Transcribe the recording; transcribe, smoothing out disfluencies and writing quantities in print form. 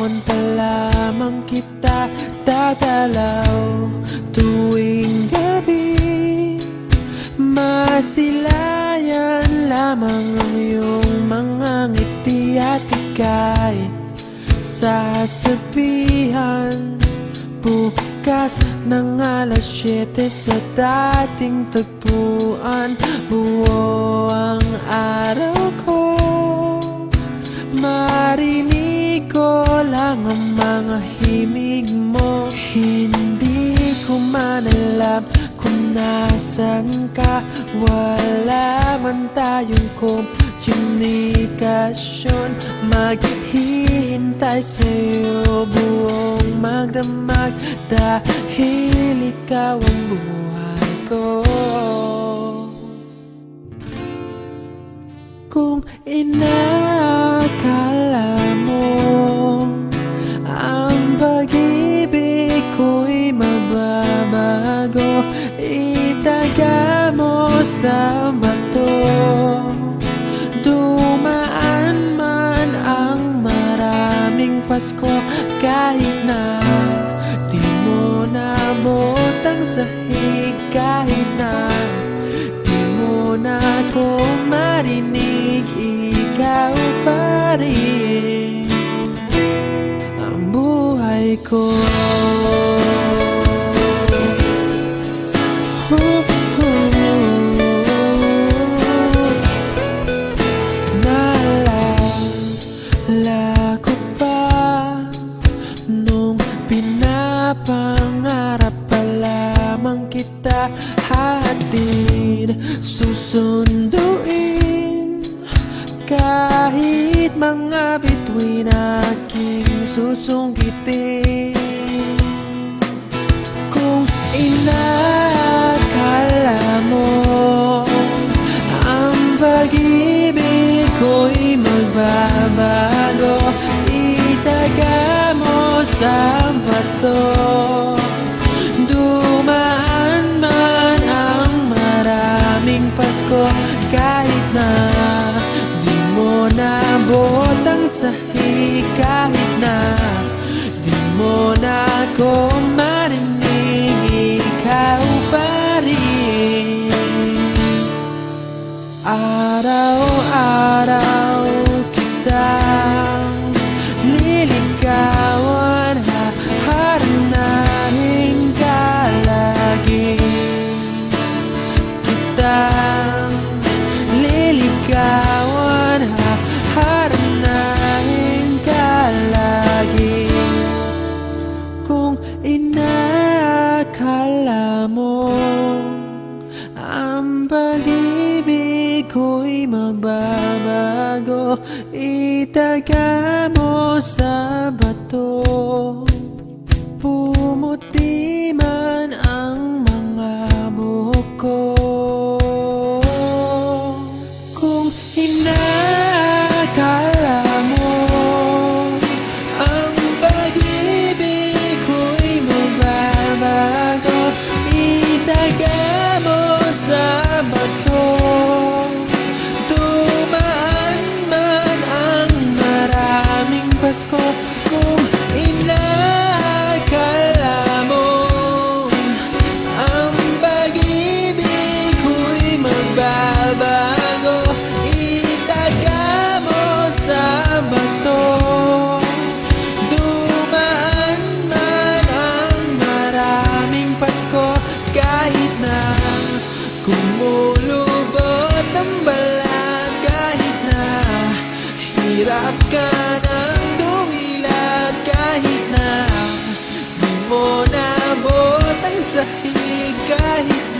Ngayon pa lamang kita tatalaw tuwing gabi. Masilayan lamang ang iyong mga ngiti at ika'y sasabihan bukas ng alas 7 sa dating tagpuan. Buo ang araw ko, marinig ko lang ang mga himig mo. Hindi ko man alam kung nasan ka, wala man tayong komunikasyon. Maghihintay sa'yo buong magdamag dahil ikaw ang buhay ko. Kung inakala mo ang pag-ibig ko'y mababago, itaga mo sa bato. Dumaan man ang maraming Pasko, kahit na di mo nabot ang sahig, kahit na di mo na ako marinig, ikaw pa rin ang buhay ko. Naalala ko pa nung pinapangarap pa lamang kita, hatid susunduin kahit mga bituin aking susungkitin. Kung inakala mo ang pag-ibig ko'y magbabago, itaga mo sa bato. Dumaan man ang maraming Pasko, kahit na di mo nabot ang sahig, kahit na di mo na ako marinig, ikaw pa rin. Araw-araw kitang liligawan, haharanahin ka lagi. Kitang liligawan, haharanahin ka lagi. Kung inakala mo ang pag-ibig ko'y magbabago, itaga mo sa bato. Pumuti man ang mga buhok ko. Kung inakala mo ang pag-ibig ko'y magbabago, itaga mo sa bato. Dumaan man ang maraming Pasko, kung inakala mo ang pag-ibig ko'y magbabago, itaga mo sa bato. Dumaan man ang maraming Pasko, kahit na kumulubot ang balat, kahit na hirap ka ng dumilat, kahit na di mo nabot ang sahig, kahit